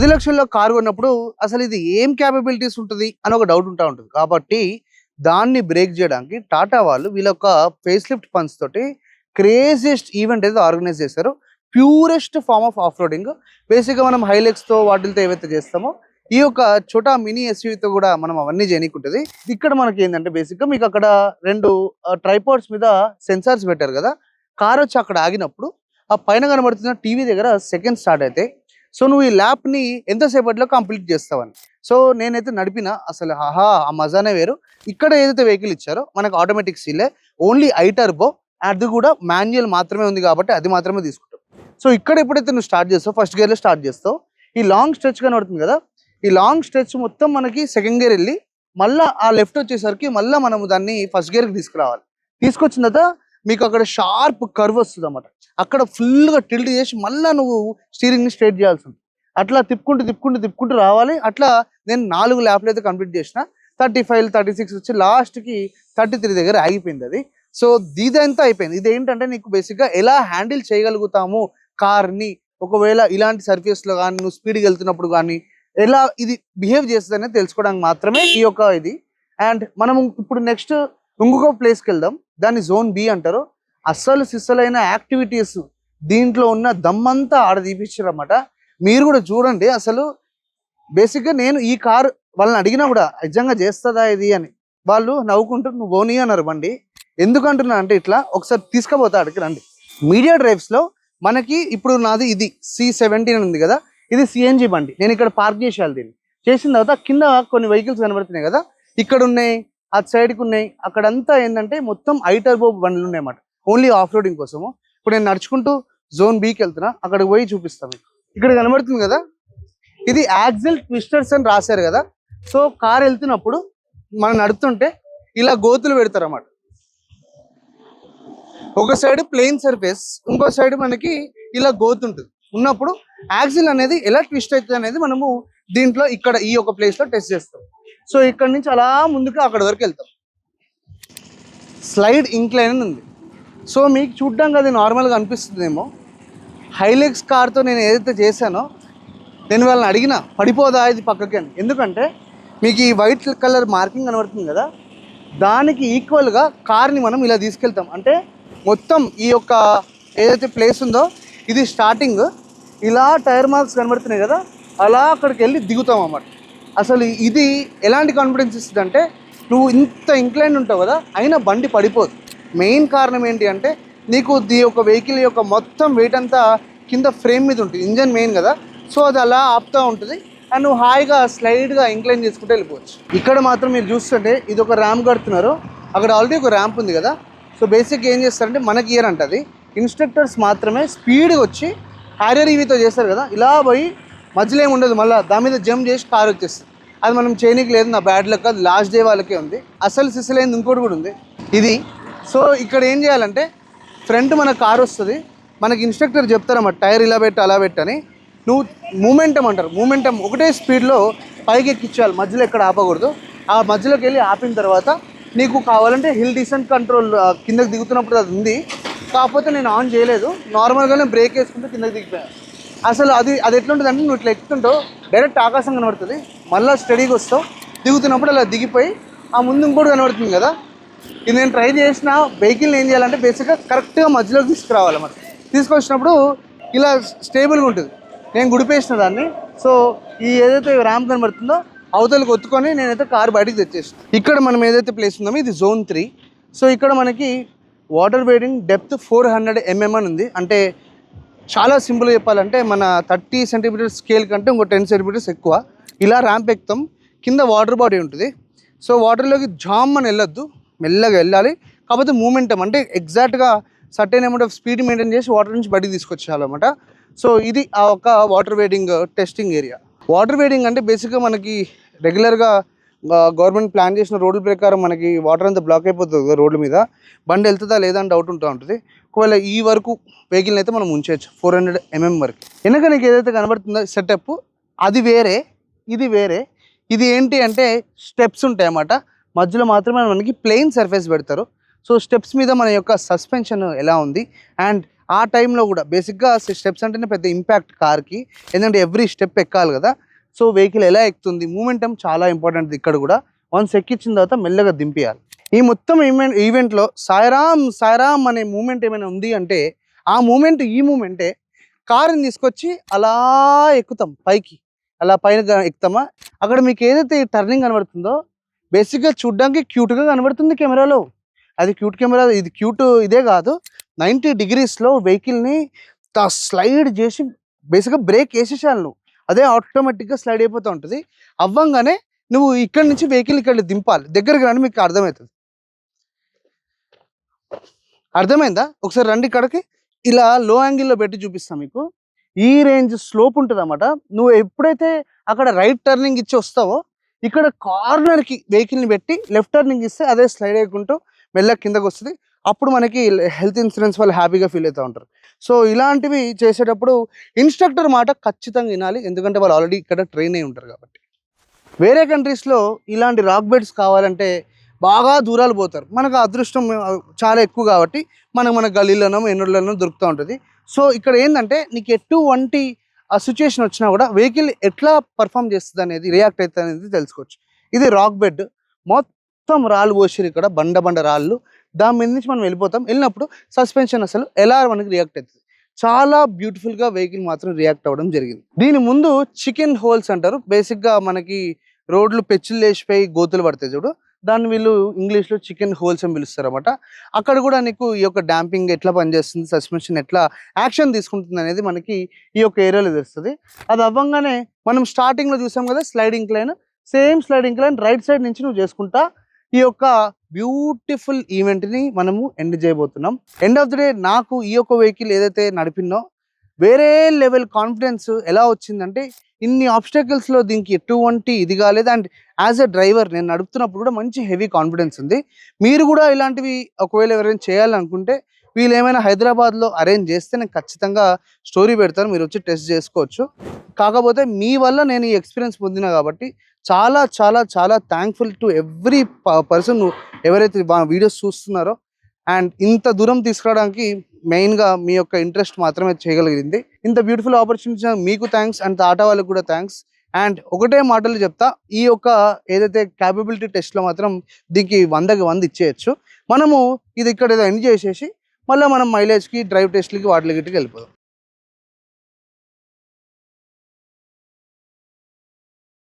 10 లక్షల్లో కారు కొన్నప్పుడు అసలు ఇది ఏం క్యాపబిలిటీస్ ఉంటుంది అని ఒక డౌట్ ఉంటుంది. కాబట్టి దాన్ని బ్రేక్ చేయడానికి టాటా వాళ్ళు వీళ్ళొక ఫేస్ లిఫ్ట్ ఫండ్స్ తోటి క్రేజియస్ట్ ఈవెంట్ అయితే ఆర్గనైజ్ చేశారు. Purest form of of roading. బేసిక్గా మనం హైలెక్స్తో వాటితో ఏవైతే చేస్తామో ఈ యొక్క చోటా మినీ ఎస్యూవీతో కూడా మనం అవన్నీ చేయనీకుంటుంది. ఇక్కడ మనకి ఏంటంటే బేసిక్గా మీకు అక్కడ 2 ట్రైపాడ్స్ మీద సెన్సార్స్ పెట్టారు కదా. కార్ వచ్చి అక్కడ ఆగినప్పుడు ఆ పైన కనబడుతున్న టీవీ దగ్గర సెకండ్ స్టార్ట్ అయితే సో నువ్వు ఈ ల్యాప్ని ఎంతసేపట్లో కంప్లీట్ చేస్తావని. సో నేనైతే నడిపిన అసలు ఆహా ఆ మజానే వేరు. ఇక్కడ ఏదైతే వెహికల్ ఇచ్చారో మనకు ఆటోమేటిక్ సీలే, ఓన్లీ ఐటర్బో, అది కూడా మాన్యువల్ మాత్రమే ఉంది కాబట్టి అది మాత్రమే తీసుకుంటాం. సో ఇక్కడ ఎప్పుడైతే నువ్వు స్టార్ట్ చేస్తావు ఫస్ట్ గేర్లో స్టార్ట్ చేస్తావు, ఈ లాంగ్ స్ట్రెచ్ కనబడుతుంది కదా, ఈ లాంగ్ స్ట్రెచ్ మొత్తం మనకి సెకండ్ గేర్ వెళ్ళి మళ్ళీ ఆ లెఫ్ట్ వచ్చేసరికి మళ్ళీ మనము దాన్ని ఫస్ట్ గేర్కి తీసుకురావాలి. తీసుకొచ్చిన తర్వాత మీకు అక్కడ షార్ప్ కర్వ్ వస్తుంది అన్నమాట. అక్కడ ఫుల్గా టిల్ట్ చేసి మళ్ళీ నువ్వు స్టీరింగ్ని స్ట్రైట్ చేయాల్సి ఉంది. అట్లా తిప్పుకుంటూ రావాలి. అట్లా నేను 4 ల్యాప్లు అయితే కంప్లీట్ చేసిన. 35, 36 వచ్చి లాస్ట్కి 33 దగ్గర ఆగిపోయింది అది. సో ఇదంతా అయిపోయింది. ఇదేంటంటే నీకు బేసిక్గా ఎలా హ్యాండిల్ చేయగలుగుతాము కార్ని, ఒకవేళ ఇలాంటి సర్ఫేస్లో కానీ నువ్వు స్పీడ్గా వెళ్తున్నప్పుడు కానీ ఎలా ఇది బిహేవ్ చేస్తుంది అనేది తెలుసుకోవడానికి మాత్రమే ఈ యొక్క ఇది. అండ్ మనం ఇప్పుడు నెక్స్ట్ ఇంకొక ప్లేస్కి వెళ్దాం, దాన్ని జోన్ బి అంటారు. అస్సలు సిస్సలైన యాక్టివిటీస్ దీంట్లో ఉన్న దమ్మంతా ఆడ తీపిచ్చారు అన్నమాట. మీరు కూడా చూడండి. అసలు బేసిక్గా నేను ఈ కారు వాళ్ళని అడిగినా కూడా నిజంగా చేస్తుందా ఇది అని, వాళ్ళు నవ్వుకుంటూ నువ్వు పోనీ అన్నారు బండి. ఎందుకంటున్నా అంటే ఇట్లా ఒకసారి తీసుకుపోతా అడిగి రండి. మీడియా డ్రైవ్స్లో మనకి ఇప్పుడు నాది ఇది C17 ఉంది కదా, ఇది సిఎన్జి బండి. నేను ఇక్కడ పార్క్ చేసేయాలి. దీన్ని చేసిన తర్వాత కింద కొన్ని వెహికల్స్ కనబడుతున్నాయి కదా, ఇక్కడ ఉన్నాయి, ఆ సైడ్కి ఉన్నాయి, అక్కడంతా ఏంటంటే మొత్తం ఐటర్బో బండ్లు ఉన్నాయి అన్నమాట, ఓన్లీ ఆఫ్ రోడింగ్ కోసము. ఇప్పుడు నేను నడుచుకుంటూ జోన్ బికి వెళ్తున్నా, అక్కడికి పోయి చూపిస్తాను. ఇక్కడ కనబడుతుంది కదా, ఇది యాక్సిల్ ట్విస్టర్స్ అని రాశారు కదా. సో కార్ వెళ్తున్నప్పుడు మనం నడుతుంటే ఇలా గోతులు పెడతారు అన్నమాట. ఒక సైడ్ ప్లెయిన్ సర్ఫేస్, ఇంకో సైడ్ మనకి ఇలా గోతు ఉంటుంది. ఉన్నప్పుడు యాక్సిల్ అనేది ఎలా ట్విస్ట్ అవుతుంది అనేది మనము దీంట్లో ఇక్కడ ఈ ఒక ప్లేస్లో టెస్ట్ చేస్తాం. సో ఇక్కడ నుంచి అలా ముందుకు అక్కడ వరకు వెళ్తాం. స్లైడ్ ఇంక్లైన్ అని ఉంది. సో మీకు చూడ్డానికి అది నార్మల్గా అనిపిస్తుందేమో. హైలెక్స్ కార్తో నేను ఏదైతే చేశానో నేను వాళ్ళని అడిగిన పడిపోదా ఇది పక్కకి అని. ఎందుకంటే మీకు ఈ వైట్ కలర్ మార్కింగ్ కనబడుతుంది కదా, దానికి ఈక్వల్గా కార్ని మనం ఇలా తీసుకెళ్తాం. అంటే మొత్తం ఈ యొక్క ఏదైతే ప్లేస్ ఉందో ఇది స్టార్టింగ్, ఇలా టైర్ మార్క్స్ కనబడుతున్నాయి కదా, అలా అక్కడికి వెళ్ళి దిగుతాం అన్నమాట. అసలు ఇది ఎలాంటి కాన్ఫిడెన్స్ ఇస్తుంది అంటే, నువ్వు ఇంత ఇంక్లైన్ ఉంటావు కదా అయినా బండి పడిపోదు. మెయిన్ కారణం ఏంటి అంటే నీకు ఈ యొక్క వెహికల్ యొక్క మొత్తం వెయిట్ అంతా కింద ఫ్రేమ్ మీద ఉంటుంది, ఇంజన్ మెయిన్ కదా. సో అది అలా ఆపుతూ ఉంటుంది అండ్ నువ్వు హాయిగా స్లైడ్గా ఇంక్లైన్ చేసుకుంటూ వెళ్ళిపోవచ్చు. ఇక్కడ మాత్రం మీరు చూస్తుంటే ఇది ఒక ర్యాంప్ కడుతున్నారు, అక్కడ ఆల్రెడీ ఒక ర్యాంప్ ఉంది కదా. సో బేసిక్గా ఏం చేస్తారంటే మనకి ఇయర్ అంటది, ఇన్స్ట్రక్టర్స్ మాత్రమే స్పీడ్గా వచ్చి హ్యారియర్ ఈవీతో చేస్తారు కదా, ఇలా పోయి మధ్యలో ఏమి ఉండదు, మళ్ళీ దాని మీద జంప్ చేసి కార్ వచ్చేస్తుంది. అది మనం చేయనీకి లేదు, నా బ్యాడ్ లక్, అది లాస్ట్ డే వాళ్ళకే ఉంది. అసలు సిసలైంది ఇంకోటి కూడా ఉంది ఇది. సో ఇక్కడ ఏం చేయాలంటే ఫ్రంట్ మన కార్ వస్తుంది, మనకి ఇన్స్ట్రక్టర్ చెప్తారన్నమాట టైర్ ఇలా పెట్టు అలా పెట్టని. నువ్వు మూమెంటం అంటారు, మూమెంటం ఒకటే స్పీడ్లో పైకి ఎక్కించాలి, మధ్యలో ఎక్కడ ఆపకూడదు. ఆ మధ్యలోకి వెళ్ళి ఆపిన తర్వాత నీకు కావాలంటే హిల్ డిసెంట్ కంట్రోల్ కిందకి దిగుతున్నప్పుడు అది ఉంది, కాకపోతే నేను ఆన్ చేయలేదు, నార్మల్గానే బ్రేక్ వేసుకుంటూ కిందకి దిగిపోయాను. అసలు అది ఎట్లుంటుంది అంటే నువ్వు ఇట్లా ఎక్కుతుంటావు డైరెక్ట్ ఆకాశం కనబడుతుంది, మళ్ళీ స్టడీగా వస్తావు, దిగుతున్నప్పుడు అలా దిగిపోయి ఆ ముందు ఇంకోటి కనబడుతుంది కదా. ఇది నేను ట్రై చేసిన వెహికల్ని ఏం చేయాలంటే బేసిక్గా కరెక్ట్గా మధ్యలోకి తీసుకురావాలన్నమాట. తీసుకొచ్చినప్పుడు ఇలా స్టేబుల్గా ఉంటుంది. నేను గుడిపేసిన దాన్ని. సో ఈ ఏదైతే ర్యాంప్ కనబడుతుందో అవతలకు ఒత్తుకొని నేనైతే కారు బయటికి తెచ్చేసాను. ఇక్కడ మనం ఏదైతే ప్లేస్ ఉందామో ఇది జోన్ 3. సో ఇక్కడ మనకి వాటర్ వేడింగ్ డెప్త్ 400 mm అని ఉంది. అంటే చాలా సింపుల్గా చెప్పాలంటే మన 30 cm స్కేల్ కంటే ఇంకో 10 cm ఎక్కువ. ఇలా ర్యాంప్ ఎక్కుతాం, కింద వాటర్ బాడీ ఉంటుంది. సో వాటర్లోకి జామ్ అని వెళ్ళొద్దు, మెల్లగా వెళ్ళాలి. కాకపోతే మూమెంటం అంటే ఎగ్జాక్ట్గా certain amount of speed maintain చేసి వాటర్ నుంచి బయటికి తీసుకొచ్చేయాలన్నమాట. సో ఇది ఆ ఒక water wading testing area. Water wading అంటే బేసిక్గా మనకి రెగ్యులర్గా గవర్నమెంట్ ప్లాన్ చేసిన రోడ్ల ప్రకారం మనకి వాటర్ అంతా బ్లాక్ అయిపోతుంది కదా రోడ్ల మీద, బండి వెళ్తుందా లేదా అని డౌట్ ఉంటుంది. ఒకవేళ ఈ వరకు వెహికల్ని అయితే మనం ఉంచవచ్చు 400 mm వరకు. వెనక నీకు ఏదైతే కనబడుతుందో సెటప్ అది వేరే, ఇది వేరే. ఇది ఏంటి అంటే స్టెప్స్ ఉంటాయి అన్నమాట, మధ్యలో మాత్రమే మనకి ప్లెయిన్ సర్ఫేస్ పెడతారు. సో స్టెప్స్ మీద మన యొక్క సస్పెన్షన్ ఎలా ఉంది అండ్ ఆ టైంలో కూడా బేసిక్గా స్టెప్స్ అంటేనే పెద్ద ఇంపాక్ట్ కార్కి, ఎందుకంటే ఎవ్రీ స్టెప్ ఎక్కాలి కదా. సో వెహికల్ ఎలా ఎక్కుతుంది, మూమెంటం చాలా ఇంపార్టెంట్ ఇక్కడ కూడా. వన్స్ ఎక్కించిన తర్వాత మెల్లగా దింపేయాలి. ఈ మొత్తం ఈవెంట్లో సాయిరామ్ సాయిరామ్ అనే మూమెంట్ ఏమైనా ఉంది అంటే ఆ మూమెంట్ ఈ మూమెంటే. కారుని తీసుకొచ్చి అలా ఎక్కుతాం పైకి, అలా పైన ఎక్కుతామా, అక్కడ మీకు ఏదైతే టర్నింగ్ కనబడుతుందో బేసిక్గా చూడ్డానికి క్యూట్గా కనబడుతుంది కెమెరాలో. అది క్యూట్ కెమెరా, ఇది క్యూట్ ఇదే కాదు. 90 degreesలో వెహికల్ని స్లైడ్ చేసి బేసిక్గా బ్రేక్ వేసేసాను నువ్వు, అదే ఆటోమేటిక్గా స్లైడ్ అయిపోతూ ఉంటుంది. అవ్వంగానే నువ్వు ఇక్కడి నుంచి వెహికల్ ఇక్కడ దింపాలి. దగ్గరికి రండి, మీకు అర్థమవుతుంది. అర్థమైందా? ఒకసారి రండి ఇక్కడికి. ఇలా లో యాంగిల్లో పెట్టి చూపిస్తాను మీకు. ఈ రేంజ్ స్లోప్ ఉంటుంది అన్నమాట. నువ్వు ఎప్పుడైతే అక్కడ రైట్ టర్నింగ్ ఇచ్చి వస్తావో, ఇక్కడ కార్నర్కి వెహికల్ని పెట్టి లెఫ్ట్ టర్నింగ్ ఇస్తే అదే స్లైడ్ అయ్యకుంటూ మెల్లగా కిందకు వస్తుంది. అప్పుడు మనకి హెల్త్ ఇన్సూరెన్స్ వాళ్ళు హ్యాపీగా ఫీల్ అవుతూ ఉంటారు. సో ఇలాంటివి చేసేటప్పుడు ఇన్స్ట్రక్టర్ మాట ఖచ్చితంగా వినాలి, ఎందుకంటే వాళ్ళు ఆల్రెడీ ఇక్కడ ట్రైన్ అయి ఉంటారు కాబట్టి. వేరే కంట్రీస్లో ఇలాంటి రాక్ బెడ్స్ కావాలంటే బాగా దూరాలు పోతారు. మనకు అదృష్టం చాలా ఎక్కువ కాబట్టి మన గల్లీలోనో ఎన్నోళ్ళనో దొరుకుతూ ఉంటుంది. సో ఇక్కడ ఏంటంటే నీకు ఎటువంటి ఆ సిచ్యుయేషన్ వచ్చినా కూడా వెహికల్ ఎట్లా పర్ఫామ్ చేస్తుంది అనేది, రియాక్ట్ అవుతుంది అనేది తెలుసుకోవచ్చు. ఇది రాక్ బెడ్, మొత్తం రాళ్ళు పోసారు ఇక్కడ, బండ రాళ్ళు. దాని మీద నుంచి మనం వెళ్ళినప్పుడు సస్పెన్షన్ అసలు ఎలా మనకి రియాక్ట్ అవుతుంది. చాలా బ్యూటిఫుల్గా వెహికల్ మాత్రం రియాక్ట్ అవ్వడం జరిగింది. దీని ముందు చికెన్ హోల్స్ అంటారు. బేసిక్గా మనకి రోడ్లు పెచ్చులు లేచిపోయి గోతులు పడతాయి చూడు, దాన్ని వీళ్ళు ఇంగ్లీష్లో చికెన్ హోల్స్ అని పిలుస్తారు అనమాట. అక్కడ కూడా నీకు ఈ యొక్క డాంపింగ్ ఎట్లా పనిచేస్తుంది, సస్పెన్షన్ ఎట్లా యాక్షన్ తీసుకుంటుంది అనేది మనకి ఈ యొక్క ఏరియాలో తెలుస్తుంది. అది అవ్వగానే మనం స్టార్టింగ్లో చూసాం కదా sliding line, same sliding line right side నుంచి నువ్వు చేసుకుంటా ఈ యొక్క బ్యూటిఫుల్ ఈవెంట్ని మనము ఎండ్ చేయబోతున్నాం. ఎండ్ ఆఫ్ ది డే నాకు ఈ యొక్క వెహికల్ ఏదైతే నడిపినో వేరే లెవెల్ కాన్ఫిడెన్స్ ఎలా వచ్చిందంటే, ఇన్ని ఆబ్స్టకల్స్లో దీనికి ఎటువంటి ఇది కాలేదు. అండ్ యాజ్ ఎ డ్రైవర్ నేను నడుపుతున్నప్పుడు కూడా మంచి హెవీ కాన్ఫిడెన్స్ ఉంది. మీరు కూడా ఇలాంటివి ఒకవేళ ఎవరైనా చేయాలనుకుంటే వీళ్ళు ఏమైనా హైదరాబాద్లో అరేంజ్ చేస్తే నేను ఖచ్చితంగా స్టోరీ పెడతాను, మీరు వచ్చి టెస్ట్ చేసుకోవచ్చు. కాకపోతే మీ వల్ల నేను ఈ ఎక్స్పీరియన్స్ పొందినా కాబట్టి చాలా చాలా చాలా థ్యాంక్ఫుల్ టు ఎవ్రీ పర్సన్ ఎవరైతే వీడియోస్ చూస్తున్నారో. అండ్ ఇంత దూరం తీసుకురావడానికి మెయిన్గా మీ యొక్క ఇంట్రెస్ట్ మాత్రమే చేయగలిగింది. ఇంత బ్యూటిఫుల్ ఆపర్చునిటీ మీకు థ్యాంక్స్, అండ్ టాటా వాళ్ళకి కూడా థ్యాంక్స్. అండ్ ఒకటే మాటలు చెప్తా, ఈ యొక్క ఏదైతే క్యాపబిలిటీ టెస్ట్లో మాత్రం దీనికి 100కి 100 ఇచ్చేయచ్చు. మనము ఇది ఇక్కడ ఏదో ఎండ్ చేసేసి మళ్ళీ మనం మైలేజ్కి డ్రైవ్ టెస్ట్లకి వాటికి వెళ్ళిపోదాం.